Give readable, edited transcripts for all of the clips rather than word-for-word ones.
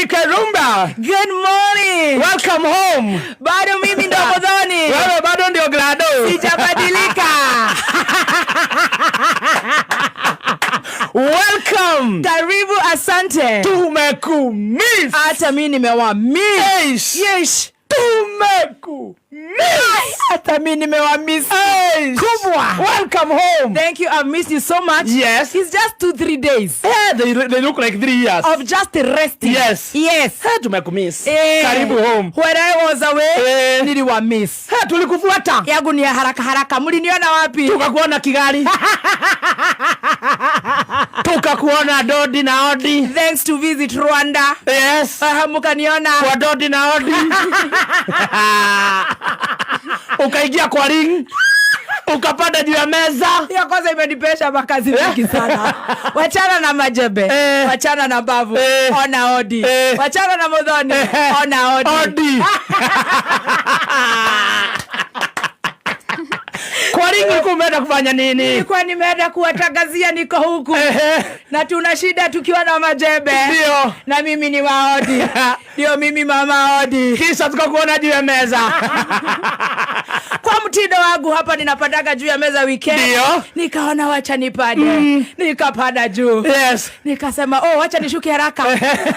Eric Rumba. Good morning. Welcome home. Bado mimi ndo Modhoni. Wewe bado ndio Glado. Sijabadilika. Welcome. Karibu, asante. Tumekumiss. Hata mimi nimewamiss. Yes. Tumekumiss. Hata mimi nimewamiss. Kubwa. Welcome home. Thank you. I've missed you so much. Yes. It's just 2-3 days. Yeah, they look like 3 years. Of just resting. Yes. Yes. Tumekumiss. Karibu home. When I was away, niliwamiss. Tulikufuata. Yangu ni haraka haraka. Mliniona wapi? Tukakuona Kigali. Tukakuona Dodi na Odi. Thanks to Visit Rwanda. Yes. Mukaniona kwa Dodi na Odi. Ukaingia kwa ring. Ukapanda juu ya meza. Hiyo kwanza imenipesha makazi mingi sana. Wachana na majebe. Wachana na bavu. Ona Odi. Wachana na Modhoni. Ona Odi. Kwa ring ulikuwa umeenda kufanya nini? Nilikuwa nimeenda kuwatangazia niko huku. Na tuna shida tukiwa na majebe. Ndio. Na mimi ni wa Odi. Ndio mimi mama Odi. Kisha tukakuona juu ya meza. Kwa mtindo wangu hapa ninapadaga juu ya meza weekend. Ndio. Nikaona wacha nipande. Nikapada juu. Yes. Nikasema wacha nishuke haraka.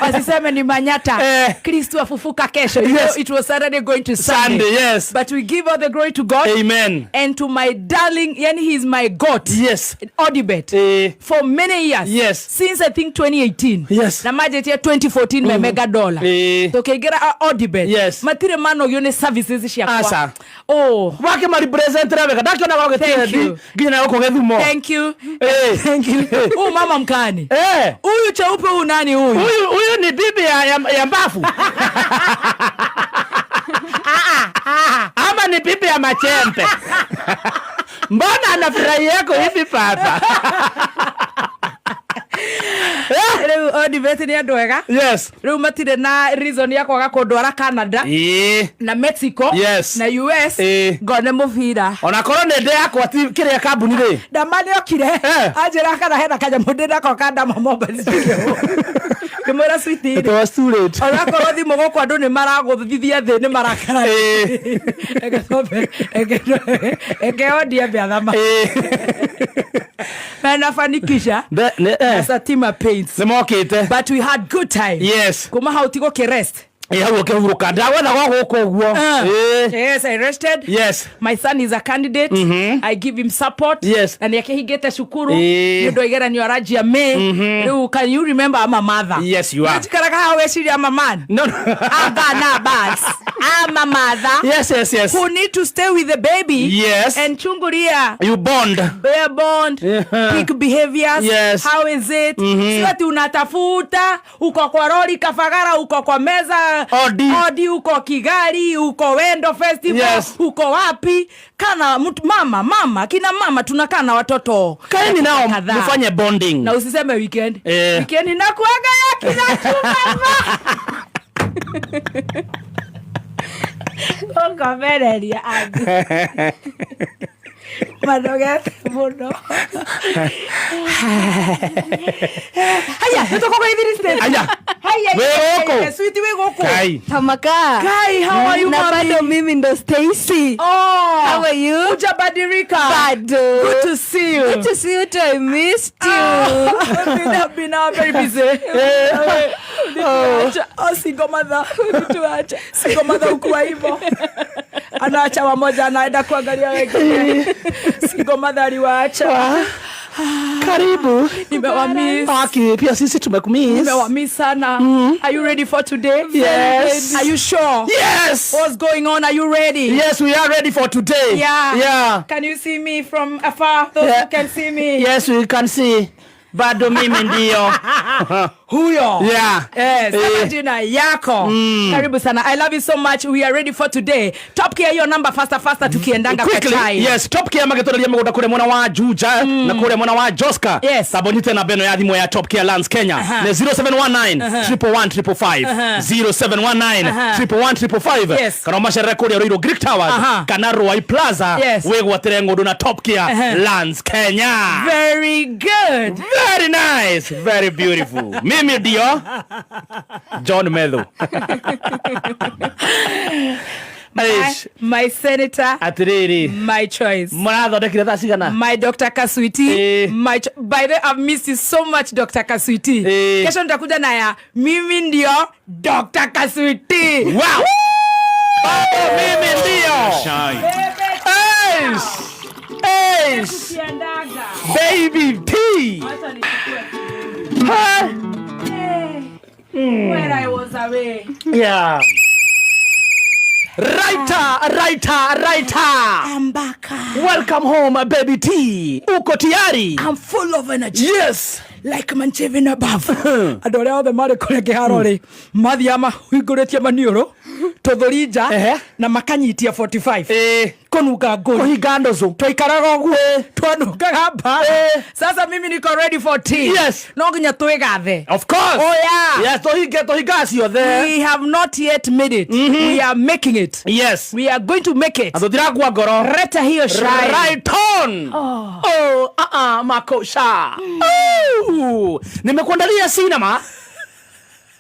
Wasiseme ni manyata. Kristo afufuka kesho. You know, it was Saturday going to Sunday. Yes. But we give all the glory to God. Amen. And to my darling, yani he is my God. Yes. Odibet. For many years. Yes. Since I think 2018. Yes. Na budget ya 2014 me mega dollar. Tokegera Odibet. Yes. Matire mano yone services shia Asa. Wake ma represent rebe kadaki na wake tedi. Gina yako gethumo. Thank you. Thank you. Mama mkani. Huyu cheupe huyu nani huyu? Huyu ni bibi ya mbafu. Ama ni bibi ya machembe. Mbona anafurahi yako hivi papa? Odibet ni andwega. Yes. Reu matire na reason ya kwaga kundwara Canada. Na Mexico. Yes. Na US. Ngone muvira. Ona korwo nĩ ndĩ yakwa ti kĩrĩa kambuni rĩ. Ndamani okire. Anjĩra kana hena kanyamũ ndĩnako kanda mobile studio. Kimwera sweetie. It was too late. Ona korwo thimo gũkũ andũ nĩ maragũthithia thĩ nĩ marakara. Eke Odia beathama. Na nafanikisha. Satima paints. Nimokite. But we had good time. Yes. Kuma hautigo ke rest. Ukehuruka ndawe na goko guo. Yes, I rested. Yes. My son is a candidate. I give him support. Yes. And yake higete shukuru. Ndo igera ni oraji ya me. Can you remember I'm a mother? Yes, you are. Chikaraka hawe shiri I'm a man. No. Agana bas. I'm a mother. Yes. Who need to stay with the baby. Yes. And chunguria. You bond. Bear bond. Peak behaviors. Yes. How is it? Siwati unatafuta. Uko kwa roli kafagara. Uko kwa meza. Odi uko Kigali, uko Wendo Festival. Yes. Uko wapi? Kana mama, kina mama tunakaa na watoto. Kaeni nao mfanye bonding. Na usiseme weekend. Weekend inakuaga ya kila chumama. Onga mereria angu. Madogete muno. Haya, nitoko kwa hivi step. Haya. Haya, sweetie we goko. Kai. Tamaka. Kai, how are you, na mommy? bado mimi ndo Stacy. How are you? Ujabadirika. Bado. Good to see you. Good to see you too. I missed you. I've been very busy. Single mother. Single mother ukuwa hivyo. Anaacha wamoja anaenda kuangalia wengine. Single mother aliwaacha. Karibu. Nimewamiss. Pia sisi tumekumiss. Nimewamiss sana. Are you ready for today? Yes. Are you sure? Yes. What's going on? Are you ready? Yes, we are ready for today. Yeah. Can you see me from afar? Those who can see me. Yes, we can see. Bado mimi ndio. Huyo. Yeah. Yes. Jina yako. Karibu sana. I love you so much. We are ready for today. Top Gear your number faster tukiendanga kwa chai. Yes, Top Gear magetoria mugoda kure mwana wa Juja na kure mwana wa Joska. Yes. Sabonite na beno ya thimo ya Top Gear Lands Kenya. Ne 0719 111 0719 111 Yes. Kana mashere kuri Roiro Greek Towers. Kana Roy Plaza. Yes. Wego watere ngodo na Top Gear Lands Kenya. Very good. Very nice, very beautiful. Mimi ndio John Medhu. My senator, Atiriri, my choice. murathondekire thaa cigana? My Dr. Kaswiti, by the way, I've missed you so much, Dr. Kaswiti. Kesho nitakuja na ya mimi ndio Dr. Kaswiti. Wow. Mimi ndio. Ace. Baby P. When I was away. Yeah. Writer. I'm back. Welcome home, baby T. Uko tayari? I'm full of energy. Yes. Like Manchevin above. Adore all the mare kore geharori. Mathiama huiguretie manioro. Todorija na makanyitia 45. Konuka ngori. Kuhinga ndozo. Twaikaraga guo. Twanukaga mba. Sasa mimi niko ready for tea. Yes. No nginya twigathe. Of course. Oh yeah. Yes, tohiga cio there. We have not yet made it. We are making it. Yes. We are going to make it. Athotiragwa ngoro. Reta hiyo shine. Right on. Makosha. Nimekuandalia cinema.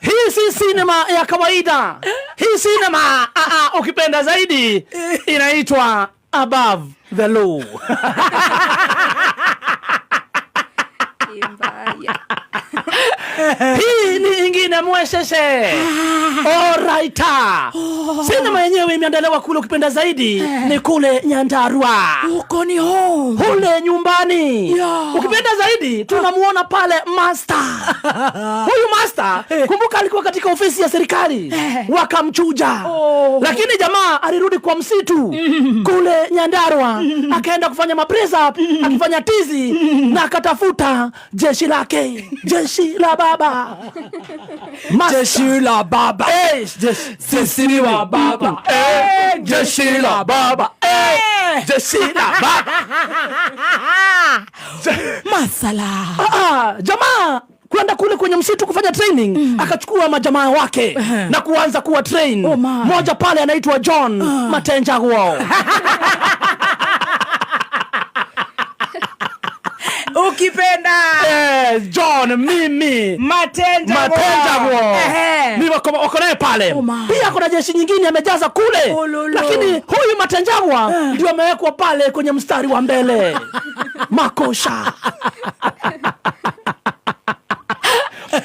Hii si cinema ya kawaida. Hii cinema ukipenda zaidi inaitwa Above the Law. Hii ni ingine mwesheshe. Alright. Sinema yenyewe imeandaliwa kule ukipenda zaidi ni kule Nyandarua. Uko ni home. Kule nyumbani. Yeah. Ukipenda zaidi tunamuona pale Master. Huyu Master kumbuka alikuwa katika ofisi ya serikali. Wakamchuja. Lakini jamaa alirudi kwa msitu kule Nyandarua. Akaenda kufanya press up, akifanya tizi na akatafuta jeshi lake. Jeshi la baba. Jeshi la baba. Sisi ni wa baba. Jeshi la baba. Jeshi la baba. Masala. Jamaa kwenda kule kwenye msitu kufanya training, akachukua majamaa wake na kuanza kuwa train. Moja pale anaitwa John Matenjagwo. Ukipenda John mimi Matenjagwo. Mimi wako naye pale. Pia kuna jeshi nyingine amejaza kule. Lakini huyu Matenjagwo ndio amewekwa pale kwenye mstari wa mbele. Makosha.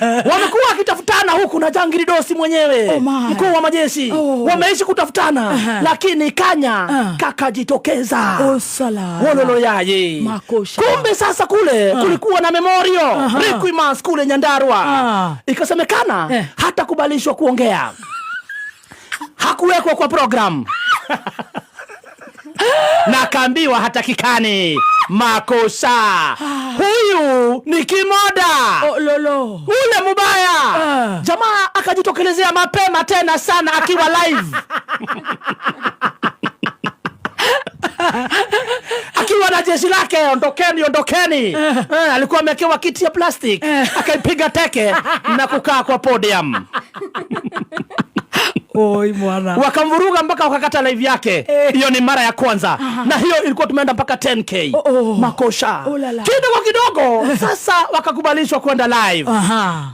Wamekuwa wakitafutana huku na Jangiri Dosi mwenyewe, mkuu wa majeshi. Wameishi kutafutana, lakini Kanya kakajitokeza. Wololo yaye. Kumbe sasa kule kulikuwa na memorial requiem kule Nyandarua. Ikasemekana hata kubalishwa kuongea. Hakuwekwa kwa program. Na kaambiwa hatakikani. Makosha. Huyu ni Kimoda. Ule mubaya. Jamaa akajitokelezea mapema tena sana akiwa live. Akiwa na jeshi lake, ondokeni. Alikuwa amekewa kiti ya plastic. Akaipiga teke na kukaa kwa podium. Oi mwana. Wakamvuruga mpaka wakakata live yake. Hiyo ni mara ya kwanza. Na hiyo ilikuwa tumeenda mpaka 10K. Makosha. Kidogo sasa wakakubalishwa kwenda live.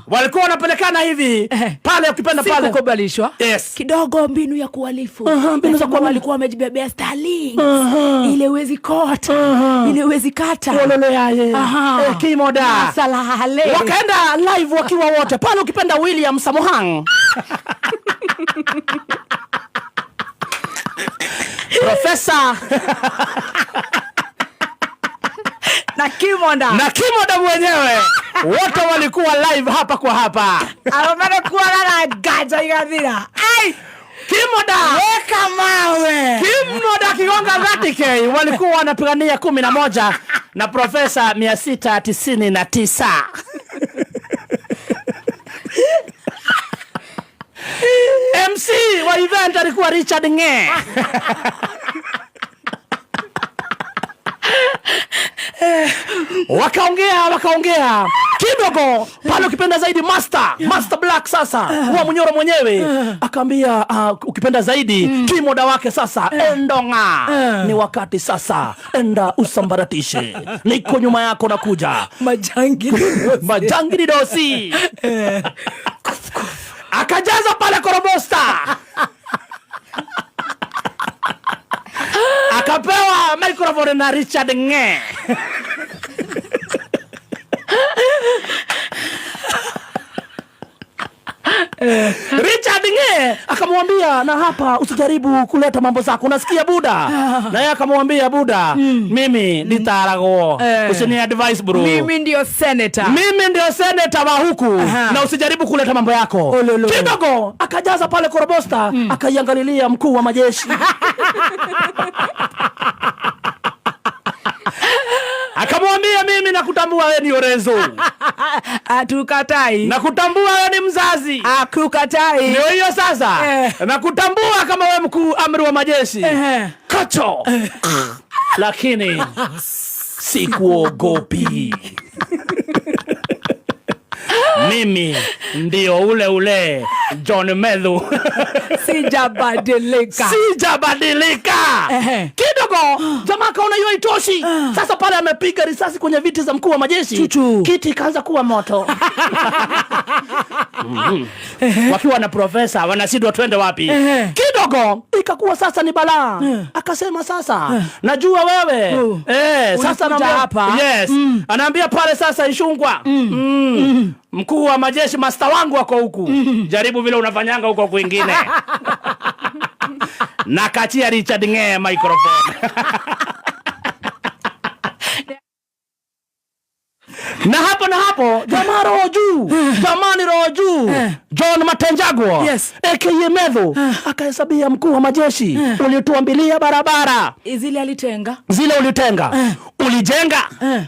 Walikuwa wanapelekana hivi. Pale ukipenda pale. Kukubalishwa. Yes. Kidogo mbinu ya kuhalifu. Mbinu za kuhalifu. Walikuwa wamejibebea Starlink. Ile uwezi kota. Ile uwezi kata. Wololo yaye. Kimoda. Salale. Wakaenda live wakiwa wote. Pale ukipenda William Samohang. Profesa na Kimoda mwenyewe wote walikuwa live hapa kwa hapa. Alomana kuwa na gaja igathira. Kimoda weka mawe. Kimoda kigonga 30K walikuwa wanapigania 11 na Profesa 699. MC wa event alikuwa Richard Nge. Wakaongea Kidogo pale ukipenda zaidi Master Black sasa wa Munyoro mwenyewe akaambia ukipenda zaidi kimoda wake sasa endonga ni wakati sasa enda usambaratishe niko nyuma yako nakuja majangili dosi akajaza pale korobosta akapewa microphone na Richard Nge Richard Nge akamwambia na hapa usijaribu kuleta mambo zako unasikia buda na yeye akamwambia buda mimi nitarago usini advice bro mimi ndio senator wa huku na usijaribu kuleta mambo yako kidogo akajaza pale korobosta akaiangalilia mkuu wa majeshi akamwambia mimi nakutambua wewe ni Orenzo atukatai nakutambua wewe ni mzazi akukatai ndio hiyo sasa nakutambua kama wewe mkuu amri wa majeshi kacho lakini sikuogopi mimi ndio ule John Medhu sijabadilika kidogo jamaa kaona hiyo itoshi sasa pale amepiga risasi kwenye viti za mkuu wa majeshi kiti kaanza kuwa moto wakiwa na profesa wanasidwa twende wapi kidogo ikakuwa sasa ni balaa akasema sasa najua wewe sasa naambia hapa anaambia pale sasa Ishungwa mkuu wa majeshi master wangu wako huku jaribu vile unafanyanga huko kwingine na kachia Richard Nge microphone na hapo jamaa roho juu John Matenjagwa aka Medhu akahesabia mkuu wa majeshi ulituambilia barabara zile ulitenga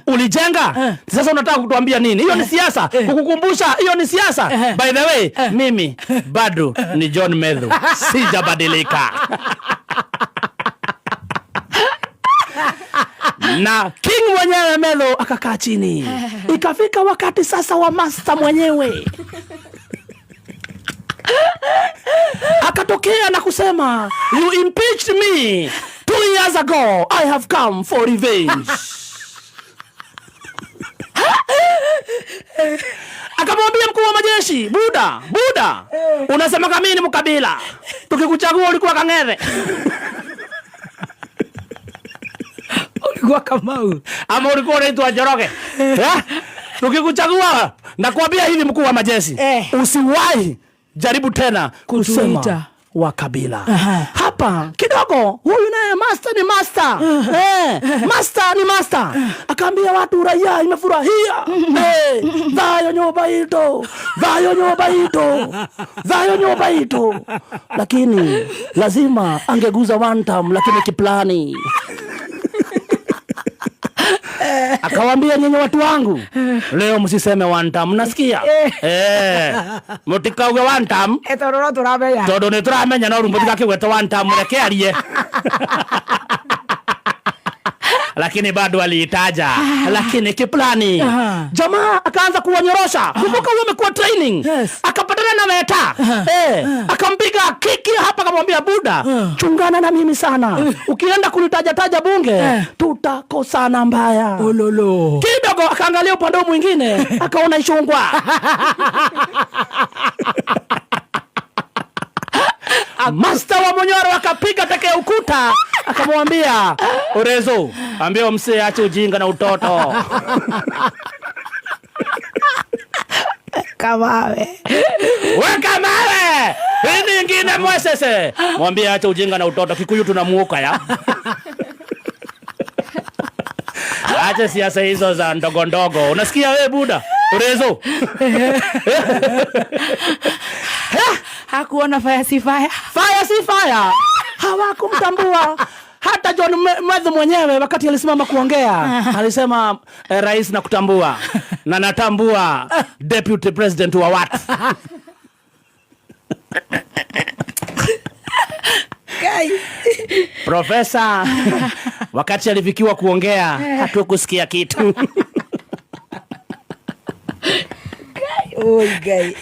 ulijenga sasa unataka kutuambia nini hiyo ni siasa kukukumbusha hiyo ni siasa by the way mimi bado ni John Medhu sijabadilika na king mwenyewe Medhu akakaa chini ikafika wakati sasa wa master mwenyewe akatokea na kusema you impeached me 2 years ago I have come for revenge akamwambia mkuu wa majeshi buda unasema kama mimi ni mkabila tukikuchagua ulikuwa Kang'ethe ulikuwa Kamau ama ulikuwa unaitwa Njoroge tukikuchagua nakwambia hivi mkuu wa majeshi usiwahi jaribu tena kusema wa kabila hapa kidogo huyu naye master ni master akaambia watu raia imefurahia dhayo nyumba ito lakini lazima angeguza one time lakini kiplani akawaambia nyinyi watu wangu leo msiseme one time mnasikia mutikauge one time todo ni turamenya no rumbutika kigweta one time reke arie lakini bado aliitaja lakini kiplani jamaa akaanza kuwanyorosha kumbuka huyo amekuwa training akapatana na Meta akampiga kiki hapa akamwambia buda chungana na mimi sana ukienda kunitaja bunge tutakosana mbaya kidogo akaangalia upande mwingine akaona Ishungwa master wa Munyoro akapiga teke ukuta akamwambia Orenzo ambia msee ache ujinga na utoto Kamawe hii nyingine mwesese mwambie ache ujinga na utoto Kikuyu tunamuoka ya ache siasa hizo za ndogo unasikia wewe buda Orenzo hakuona fire si fire hawakumtambua hata John Medhu mwenyewe wakati alisimama kuongea alisema rais na kutambua na natambua deputy president wa watu Profesa wakati alifikiwa kuongea hatukusikia kitu Oi.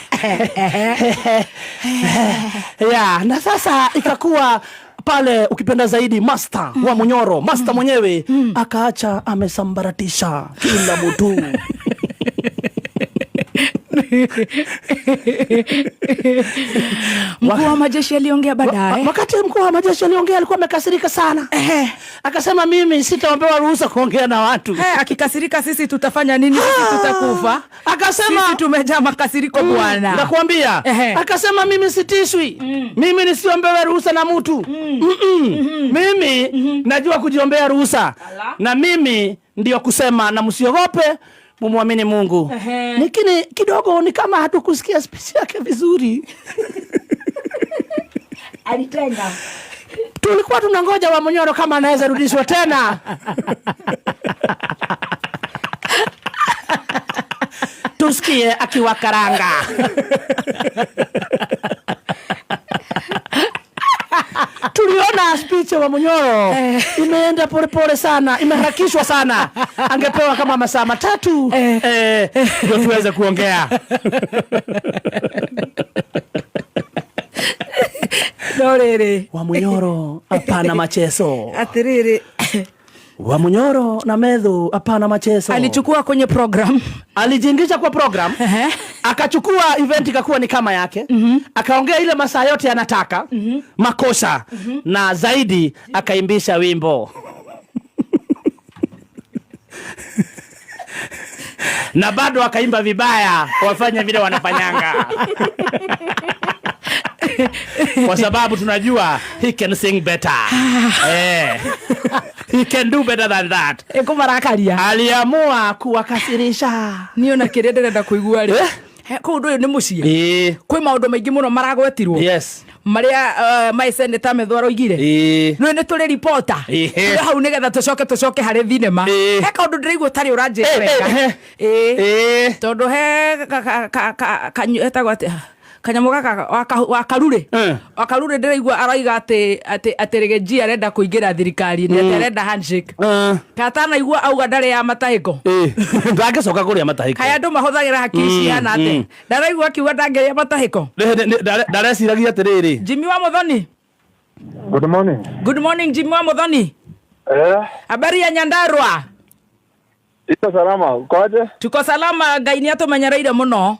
Ya, na sasa ikakuwa pale ukipenda zaidi master wa Munyoro, master mwenyewe akaacha amesambaratisha kila mtu. Mkuu wa majeshi aliongea baadaye. Wakati mkuu wa majeshi aliongea alikuwa amekasirika sana. Akasema mimi sitaombewa ruhusa kuongea na watu. Akikasirika sisi tutafanya nini? Sisi tutakufa. Akasema sisi tumejaa makasiriko bwana. Nakwambia. Akasema mimi sitishwi. Mimi nisiombewe ruhusa na mtu. Mimi najua kujiombea ruhusa. Na mimi ndio kusema na msiogope, mumwamini Mungu. Lakini kidogo ni kama hatukusikia speech yake vizuri. Alitenga. Tulikuwa tunangoja wa Munyoro kama anaweza rudishwa tena. Tusikie akiwakaranga. Tuliona speech wa Munyoro imeenda pole sana, imeharakishwa sana. Angepewa kama masaa 3 ndio tuweze kuongea. Dorere Wa Munyoro hapana machezo. Atiriri Wa Munyoro na Medhu hapana machezo. alichukua kwenye program, alijiingisha kwa program. Akachukua event ikakuwa ni kama yake. Akaongea ile masaa yote anataka. Makosa. Na zaidi akaimbisha wimbo. Na bado akaimba vibaya, wafanya vile wanafanyanga. Kwa sababu tunajua he can sing better. He can do better than that. Ekumarakaria Aliamua kuwakasirisha. niyo na kirende ndenda kuigua ri ko ndu ni mucie kwi maundu maingi muno maragwetirwo. Yes. Maria my senator Methwaro igire no ni tuli reporter tuli hau nigetha tucoke hari thinema he kaundu ndiraigua tari uranjireka tondu he etagwo atia kanyamu gaka wa karure ndiraigua araiga ati Rigiji arenda kuingira thirikari ni arenda handshake katana igua auga ndare ya matahiko Ndangecoka kuria matahiko kaya andu mahuthagira hakiri ciana ate ndaraigua kiuga ndangeria matahiko ndareciragia atiriri. Jimmy wa Muthoni. Good morning Jimmy wa Muthoni. Habari ya Nyandarua? Iko salama, ukoje? Tuko salama, Ngai ni atumenyereire muno.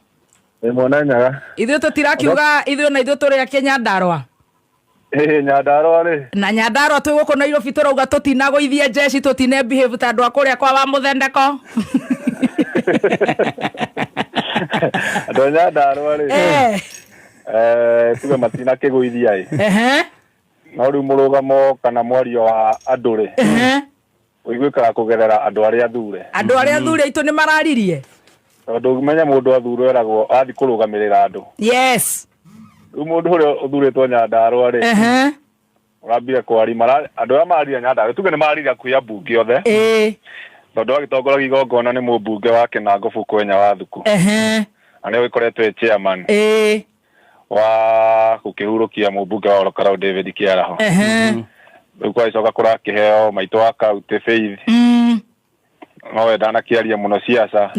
Monanyaga. Ithuĩ tutirakiuga ithuĩ na ithuĩ tũrĩ ake Nyandarua. Nyandarua ri. Na Nyandarua twĩ gũkũ Nairobi tũrauga tũtinagũithie jeshi tũtine behave ta andũ a kũrĩa kwa wa Mũthendeko. Andũ Nyandarua ri. Tuge matina kĩgũithia ĩ. No rĩu mũrũgamo kana mwario wa andũ ri. Ũiguĩkaga kũgerera andũ arĩa athure. Andũ arĩa athure aitũ nĩ mararirie. Tondu umenya mundu athure eragwo athi kurugamirira andu. Yes. Mundu uria uthuritwo Nyandarua ri. Urambire kwari andu aria marire Nyandarua tuge ni marire kuya bunge othe. Tondu agitongora igongona ni mubunge wa Kinango Fukwenya wa Thuku. Ani wikoretwe chairman. Wa kukihurukia mubunge wa Olokarau David Kiaraho. Kwa icoka kura kiheo maito wa county Faith. No wendana kiaria muno siasa.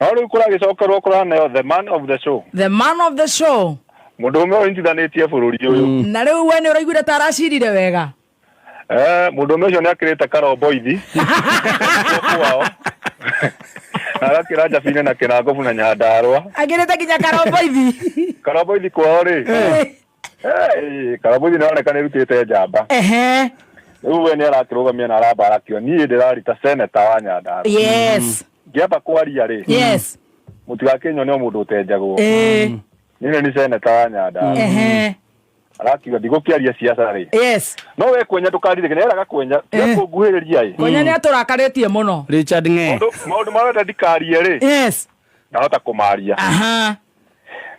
Ori kura gicokerwo kura nayo the man of the show. The man of the show. Mundu umwe ointithanĩtie bũrũri ũyũ. Na rĩu we nĩ ũraiguire ta aracirire wega. Mundu umwe ũcio nĩ akĩrĩte karomboithi. Kwao. Agakĩra Njabine na Kinango na Nyandarua. Agĩrĩte nginya karomboithi. Karomboithi kwao rĩ. Karomboithi nĩoneka nĩ rutĩte njamba. Rĩu we nĩ arakĩrũgamia na arabarakio. Niĩ ndĩrarita senator wa Nyandarua. Yes. Ngiamba kwaria ri. Yes. Mutigakenyo ni mundu utenjagwo. Nini ni senator wa Nyandarua. Arakiuga ndigukiaria siasa ri. Yes. No we kwenya tukarire kene eraga kwenya kunguhiriria ri. Kwenya ni aturakarĩtie muno. Richard Ng'e. Maundu marenda ndikarie ri. Yes. Ndahota kumaria.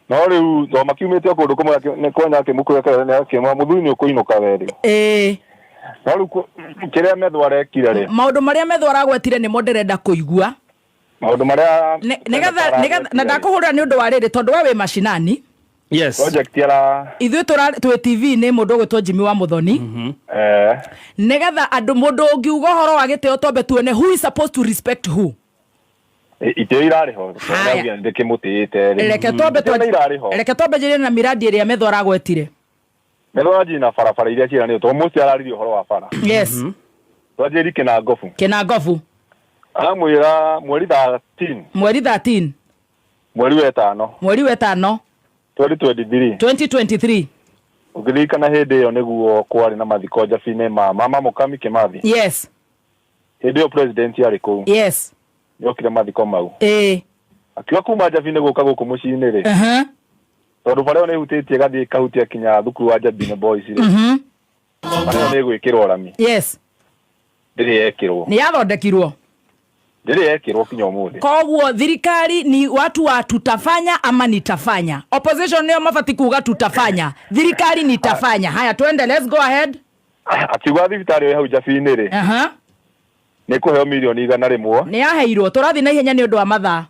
No riu ndo makiumite kundu kumwe ni kwenya kimukweka ni akimwa muthuri ni ukuinuka weri. No riu kiria Medhu arekire ri. Maundu maria Medhu aragwetire ni mo ndirenda kuigua. Maundu maria nigetha na ndakuhurira ni undu wa riri tondu we wi mashinani. Yes. Project yara ithuĩ tũrĩ TV nĩ mũndũ ũgwĩtwo Jimmy wa Muthoni. Nigetha andũ mũndũ ũngiuga ũhoro wa gĩtĩo twambe tuone who is supposed to respect who. itio irarĩ ho ndĩkĩmũtĩĩte reke twambe njĩrie na miradi ĩrĩa Metho aragwetire. Metho anjĩrie na barabara iria ciĩranĩtwo tondũ mũciĩ araririe ũhoro wa bara. Yes. Twanjĩrie Kĩnangobu amwĩra mweri 13 mweri wetano 2023 ũgĩririkana hĩndĩ ĩyo nĩguo kwarĩ na mathiko Njabine mama Mũkami Kĩmathi. Yes. Hĩndĩ ĩyo president yarĩ kũu. Yes. Nĩokire mathiko mau. Akiuga kuma Njabine gũka gũkũ mũciĩ-inĩ rĩ. Tondũ bara ĩyo nĩhutĩtie gathiĩ kahutia kinya thukuru wa Njabine boys rĩ. Bara ĩyo nĩgwĩkĩrwo rami. Yes. Ndĩrĩ yekĩrwo. Nĩyathondekirwo. Ndĩrĩ yekĩrwo kinya ũmũthĩ. Koguo thirikari ni watu wa tutafanya ama nitafanya. Opposition nĩo mabati kuga tutafanya. Thirikari nitafanya. Haya twende, let's go ahead. Akiuga thibitarĩ ĩyo hau Njabine rĩ. Nĩkũheo milioni 100. Nĩyaheirwo, tũrathi na ihenya nĩ ũndũ wa mathaa.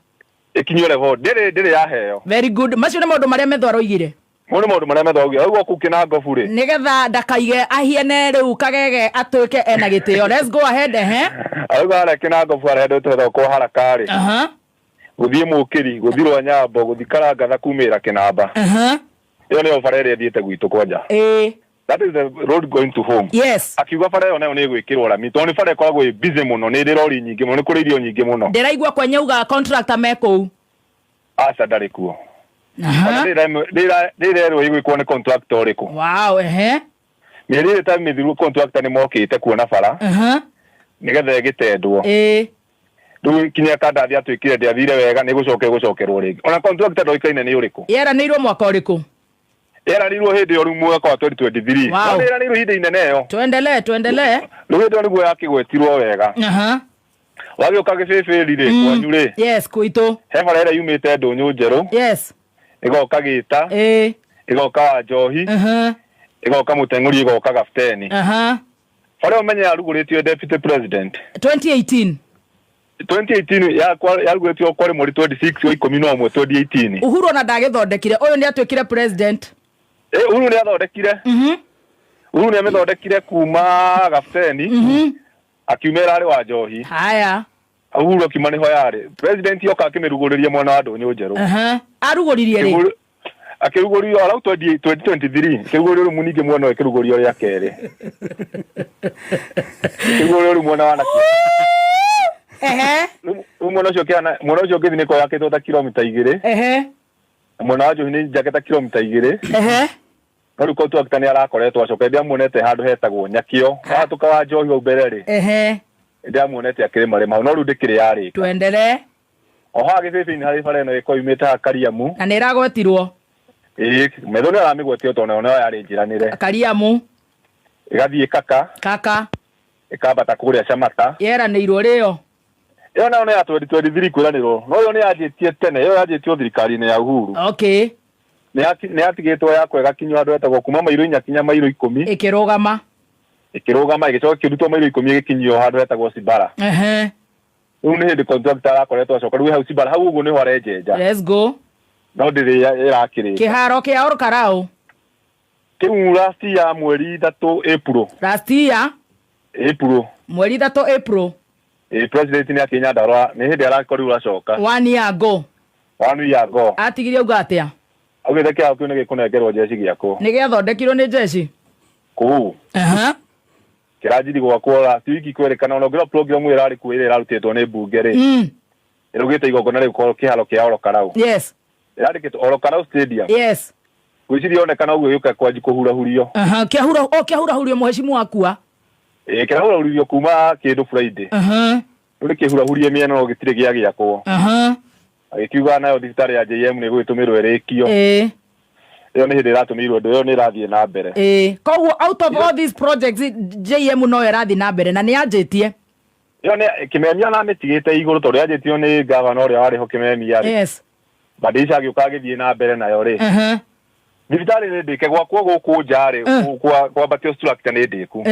Ikinywo level ndĩrĩ yaheo. Very good. Macio nĩ maũndũ marĩa Metho aroigire. Mũno maũndũ marĩa Metho augire. Ũguo kũ Kĩnangobu rĩ. Nĩgetha ndakaige ahiene rĩu kagege atuĩke ena gĩtĩo. Let's go ahead. Auga harĩa Kĩnangobu arenda twetha kwa haraka rĩ. Gũthiĩ Mũkĩri, gũthiĩ Rwanyambo, gũthiĩ Karangatha kumĩra Kĩnamba. Ĩyo nĩyo bara ĩrĩa ĩthiĩte gwitũ kwanja. That is the road going to home. Yes. Akiuga bara ĩyo nayo nĩgwĩkĩrwo rami. Tondũ nĩ bara ĩkoragwo ĩ busy mũno, nĩ rori nyingĩ mũno, nĩ kũrĩ irio nyingĩ mũno. Ndĩraigua kwenye uga contractor mekũu. Aca ndarĩ kuo. Ndĩrerwo igwĩkwo nĩ contractor ũrĩkũ. Wow, mĩeri ĩrĩ ta mĩthiru contractor nĩ mokĩte kuona bara. Nĩgetha ĩgĩtendwo. Rĩu kinya kandathi atuĩkire ndĩathire wega nĩ gũcokerwo rĩngĩ. Ona contractor ndoĩkaine nĩ ũrĩkũ. Yeranĩirwo mwaka ũrĩkũ? Yeranĩirwo hĩndĩ ĩyo mwaka wa 2023. No yeranĩirwo hĩndĩ inene ĩyo. Tuendelee. Rĩu hĩndĩ ĩyo nĩguo yakĩgwetirwo wega. Wagĩũka Gĩbĩbĩri rĩ kwanyu rĩ. Yes, kuitũ. He bara ĩrĩa yumĩte Ndũnyũ Njerũ. Yes. Ĩgoka Gĩta. Ĩgoka Wanjohi. Ĩgoka Mũteng'ũri, ĩgoka Gabuteni. Bara ĩyo menye yarugũrĩtio deputy president 2018 yarugũrĩtio kwarĩ mweri 26 wa 11 2018. Uhuru ona ndagĩthondekire, ũyũ nĩ atuĩkire president. Uhuru nĩ athondekire. Uhuru nĩ amĩthondekire kuma Gabuteni. Akiumĩra arĩ Wanjohi. Haya. Uhuru akiuma nĩho yarĩ. President yoka akĩmĩrugũrĩria mwena wa Ndũnyũ Njerũ. Arugũririe rĩ? Akĩrugũrio arau 2023. Akĩrugũrio rĩu mũningĩ mwena wa akĩrugũrio rĩa kerĩ. Akĩrugũrio rĩu mwena wa Nakuru. Mwena ũcio ũngĩthiĩ nĩ yakĩtwo ta kilomita 2. Mwena wa Njohi nĩ njakĩta kilomita 2. No rĩu contractor nĩ arakoretwo acoka ndiamuonete handũ hetagwo Nyakĩo. Wahatuka wa Njohi hau mbere rĩ. Ndiamuonete akĩrĩma hau no rĩu ndĩkĩrĩ yarĩ. Tuendelee. Oho Gĩbĩbĩ-inĩ harĩ bara ĩno ĩko yumĩte Kariamu. Na nĩ ĩragwetirwo. Metho nĩ aramĩgwetio tondũ nayo yarĩ njĩranĩre. Kariamu. Ĩgathiĩ Kaka. Ĩkambata kũrĩa Camata. Yeranĩirwo rĩyo. Ĩyo nayo nĩ ya 2023 kwĩranĩrwo. No ĩyo nĩ yanjĩtie tene, ĩyo yanjĩtio thirikari-inĩ ya Uhuru. Okay. Nĩ yatigĩtwo ya kwega kinyo handũ hetagwo kuma mairo 4 kinya mairo 10. Ĩkĩrũgama ĩgĩcoka kĩrutwo mairo 10 ĩgĩkinyio handũ hetagwo Cibara. Rĩu nĩ hĩndĩ contractor arakoretwo acoka rĩu hau Cibara hau ũguo nĩho arenjenja. Let's go. No ndĩrĩ ĩrakĩrĩ. Kĩharo kĩa Olkarau. Kĩu last year mweri 3 April. Last year? April. Mweri 3 April. President nĩ akinya Ndarũa nĩ hĩndĩ arakorirwo acoka. 1 year ago. 1 year ago. Atigire uga atĩa? Augĩte kĩharo kĩu nĩ gĩkũnengerwo jeshi gĩakwo. Nĩ gĩathondekirwo nĩ jeshi? Kũu. Kĩranjiri gwakwo last week kwĩrĩkana ona ngĩra program ĩrarĩ kuo ĩrĩa ĩrarutĩtwo nĩ mbunge rĩ. Ĩrugĩte igongona rĩu kĩharo kĩa Olkarau. Yes. Ĩrandĩkĩtwo Olkarau Stadium. Yes. Gwĩciria onekana ũguo gĩũka kwanji kũhurahurio. Kĩahurahurio mũhecimu wakua. Kĩahurahurio kuma kĩndũ Friday. Rĩu kĩhurahurie mĩena no gĩtirĩ gĩagĩakwo. Agĩkiuga nayo thibitarĩ ya JM nĩ gwĩtũmĩrwo ĩrĩkio. Ĩyo nĩ hĩndĩ ĩratũmĩirwo ndũ ĩyo nĩ ĩrathiĩ na mbere. Koguo out of all these projects JM no ĩrathiĩ na mbere na nĩ yanjĩtie. Ĩyo nĩ Kĩmemia na mĩtigĩte igũrũ tondũ yanjĩtio nĩ gavana ũrĩa warĩ ho Kĩmemia. Yes. Badisha agĩũka agĩthiĩ na mbere nayo rĩ. Thibitarĩ nĩ ndĩke gwakwo gũkũ nja rĩ kwambatio structure nĩ ndĩku.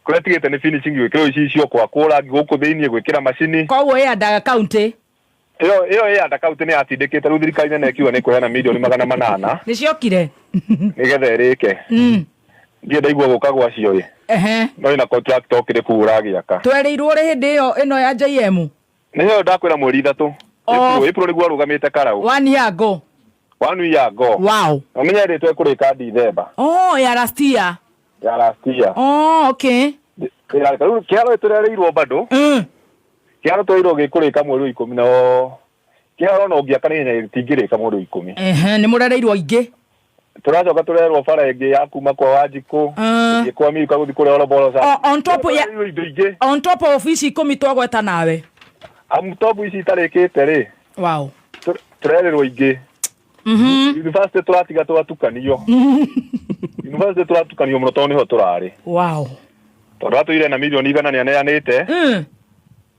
Kũrĩa tigĩte nĩ finishing gwĩkĩrwo ici icio gwakwo rangi gũkũ thĩiniĩ gwĩkĩra macini. Koguo ĩ Ndarũa County. Ĩyo ĩ Ndarũa County nĩ yatindĩkĩte rĩu thirikari nene ĩkiuga nĩ kũheana milioni 800. Nĩ ciokire. Nĩgetha ĩrĩke. Ndiĩ ndaigua gũka gwacio ĩ. No ĩna contractor ũkĩrĩ kũu ũragĩaka. Twereirwo rĩ hĩndĩ ĩyo ĩno ya JM. Niyo ndakwira mweri 3. April niguo arugamite karau. 1 year ago. 1 year ago. Wow. Omenya ri twekurika December. Ya last year. Ya last year. Okay. Kiaro turereirwo bado. Kiaro toiro gikurika mweri 10 na kiaro no ngia kanene tingirika mweri 10. Ni murereirwo ingi. Turacoka turerwo bara ingi ya kuma kwa Wanjiku. Kwa Miruka guthi kure Olobolo sa. On top of office 10 twagweta nawe. Amutobu ici itarikite ri. Wow. Turerwo ingi. University turatiga twatukanio. University turatukanio muno to niho turari. Wow. Tondu tuire na milioni igana ni aneanite.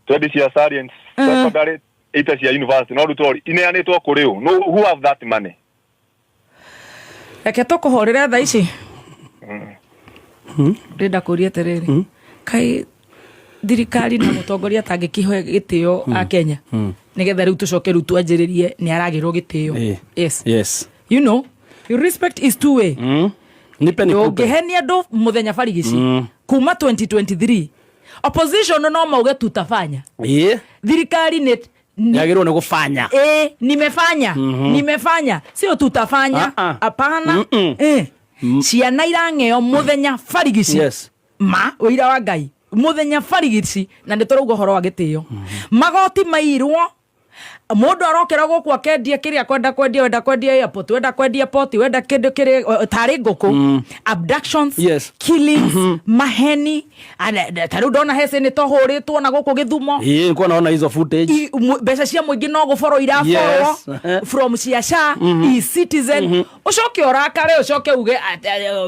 Twendi cia science. Secondary ita cia university no rutori ineanitwo kuri u. No who have that money? Reke tukuhorera tha ici. Ndenda kuria tereri. Kai thirikari na mutongoria tangikihoe gitio a Kenya. Nigetha riu tucoke riu twanjiririe ni aragirwo gitio. Yes. You know, your respect is two way. Nipe nikupe. Ungehenia ndo muthenya barigici. Kuma 2023. Opposition no mauge tutafanya. Thirikari ni yagirwo ni gufanya. Nimefanya. Sio tutafanya. Hapana. Ciana irang'eo muthenya barigici. Yes. Wira wa Ngai. Muthenya barigici na nditurauga horo wa gitio. Magoti mairwo. Mundu arokera guku akendia kiria kwenda kwendia airport, wenda kwendia port, wenda kindu kiri tari nguku. Abductions, killings, maheni, and taru dona hese ni tohuritwo na guku Githumo. Niko naona hizo footage. Mbeca cia muingi no guforo iraforwo from Siasha, e-Citizen. Ucoke orakare, ucoke uge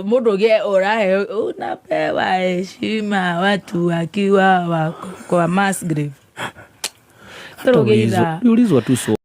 mundu ge orahe unapewa heshima watu wakiwa wako kwa mass grave. Ulizwa tu.